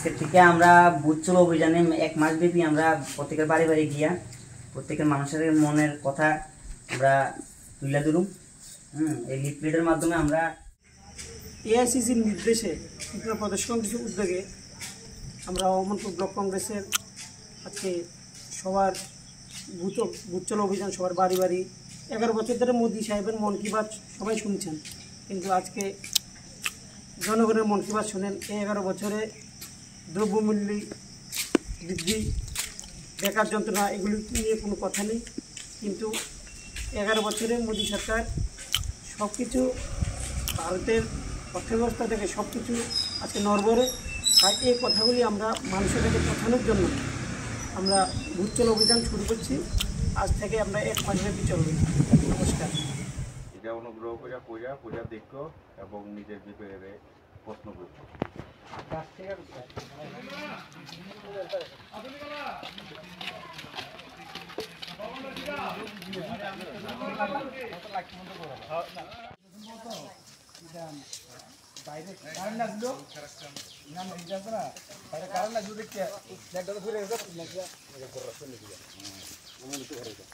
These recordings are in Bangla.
আজকে থেকে আমরা বুথ চলো অভিযানে 1 মাস ব্যাপী আমরা প্রত্যেকের বাড়ি বাড়ি গিয়া প্রত্যেকের মানুষের মনের কথা আমরা তুলে ধরুম। এই লিফলেটের মাধ্যমে আমরা এআইসিসির নির্দেশে ত্রিপুরা প্রদেশ কংগ্রেসের উদ্যোগে আমরা অমরপুর ব্লক কংগ্রেসের আজকে সবার বুথ চলো অভিযান, সবার বাড়ি বাড়ি 11 বছর ধরে মোদি সাহেবের মন কি বাত সবাই শুনছেন, কিন্তু আজকে জনগণের মন কি বাত শুনেন। এই 11 বছরে দ্রব্যমূল্য বৃদ্ধি, বেকার যন্ত্রণা, এগুলি নিয়ে কোনো কথা নেই, কিন্তু 11 বছরে মোদি সরকার সব কিছু ভারতের অর্থব্যবস্থা থেকে সব কিছু আজকে নড়বড়ে। আর এই কথাগুলি আমরা মানুষের কাছে পৌঁছানোর জন্য আমরা বুথ চলো অভিযান শুরু করছি। আজ থেকে আমরা 1 মাস ব্যাপী চলবে। নমস্কার। এটা অনুগ্রহ করে দেখো এবং নিজের বিবেকে প্রশ্ন করবো। বাইরে কারেন্ট লাগলো না না বাইরে কারেন্ট লাগলো দেখে লেগটা তো ফিরে গেছে লেগটা করতে নিয়ে গিয়া আমি তো ঘরে যা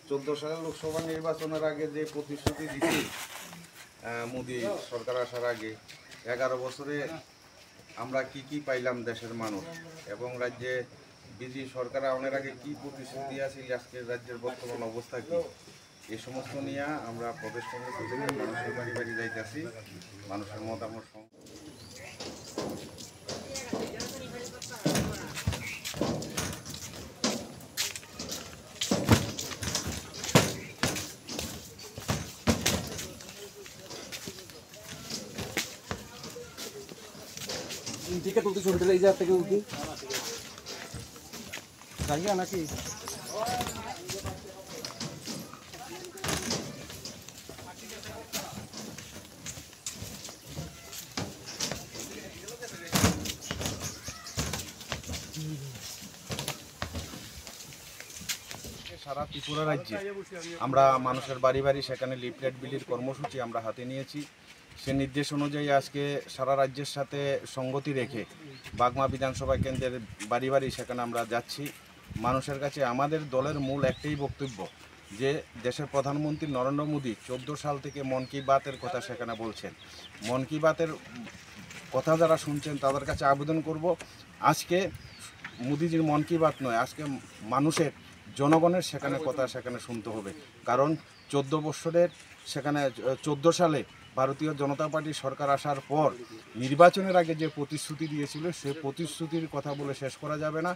14 সালের লোকসভা নির্বাচনের আগে যে প্রতিশ্রুতি দিয়েছে মোদি সরকার আসার আগে 11 বছরে আমরা কি পাইলাম দেশের মানুষ, এবং রাজ্যে বিজেপি সরকার আওয়ানোর আগে কি প্রতিশ্রুতি আছে, আজকের রাজ্যের বর্তমান অবস্থা কি, এই সমস্ত নিয়ে আমরা প্রদেশ কংগ্রেস থেকে মানুষের বাড়ি বাড়ি যাইতেছি, মানুষের মতামত টিকা তুলতে শুনতে এই জায়গা থেকে উঠি জায়গা নাকি সারা ত্রিপুরা রাজ্যে আমরা মানুষের বাড়ি বাড়ি সেখানে লিফলেট বিলির কর্মসূচি আমরা হাতে নিয়েছি। সে নির্দেশ অনুযায়ী আজকে সারা রাজ্যের সাথে সঙ্গতি রেখে বাগমা বিধানসভা কেন্দ্রের বাড়ি বাড়ি সেখানে আমরা যাচ্ছি। মানুষের কাছে আমাদের দলের মূল একটাই বক্তব্য যে দেশের প্রধানমন্ত্রী নরেন্দ্র মোদী 14 সাল থেকে মন কি বাতের কথা সেখানে বলছেন। মন কি বাতের কথা যারা শুনছেন তাদের কাছে আবেদন করব, আজকে মোদিজির মন কি বাত নয়, আজকে মানুষের জনগণের সেখানে কথা সেখানে শুনতে হবে। কারণ 14 বছরের সেখানে 14 সালে ভারতীয় জনতা পার্টি সরকার আসার পর নির্বাচনের আগে যে প্রতিশ্রুতি দিয়েছিল সেই প্রতিশ্রুতির কথা বলে শেষ করা যাবে না।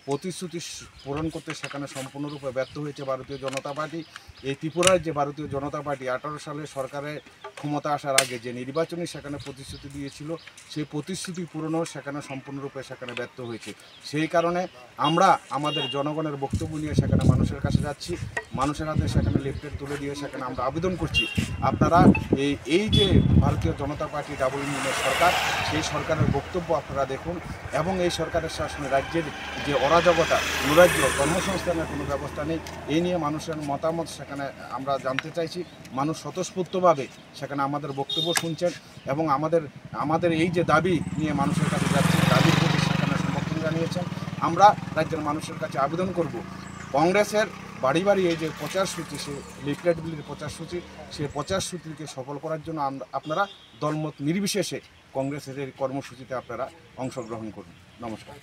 প্রতিশ্রুতি পূরণ করতে সেখানে সম্পূর্ণরূপে ব্যর্থ হয়েছে ভারতীয় জনতা পার্টি। এই ত্রিপুরার যে ভারতীয় জনতা পার্টি 18 সালে সরকারের ক্ষমতা আসার আগে যে নির্বাচনী সেখানে প্রতিশ্রুতি দিয়েছিল সেই প্রতিশ্রুতি পূরণও সেখানে সম্পূর্ণরূপে সেখানে ব্যর্থ হয়েছে। সেই কারণে আমরা আমাদের জনগণের বক্তব্য নিয়ে সেখানে মানুষের কাছে যাচ্ছি, মানুষের হাতে সেখানে লিফলেট তুলে দিয়ে সেখানে আমরা আবেদন করছি আপনারা এই যে ভারতীয় জনতা পার্টি ডাবল ইঞ্জিনের সরকার, সেই সরকারের বক্তব্য আপনারা দেখুন, এবং এই সরকারের শাসনে রাজ্যের যে অরাজকতা, নৈরাজ্য, কর্মসংস্থানের কোনো ব্যবস্থা নেই, এই নিয়ে মানুষের মতামত সেখানে আমরা জানতে চাইছি। মানুষ স্বতঃস্ফূর্তভাবে সেখানে আমাদের বক্তব্য শুনছেন এবং আমাদের এই যে দাবি নিয়ে মানুষের কাছে যাচ্ছি, দাবির প্রতি সেখানে সমর্থন জানিয়েছেন। আমরা রাজ্যের মানুষের কাছে আবেদন করব, কংগ্রেসের বাড়ি বাড়ি এই যে প্রচারসূচি, সে লিফলেটগুলির প্রচারসূচি, সেই প্রচারসূচিকে সফল করার জন্য আপনারা দলমত নির্বিশেষে কংগ্রেসের এই কর্মসূচিতে আপনারা অংশগ্রহণ করুন। নমস্কার।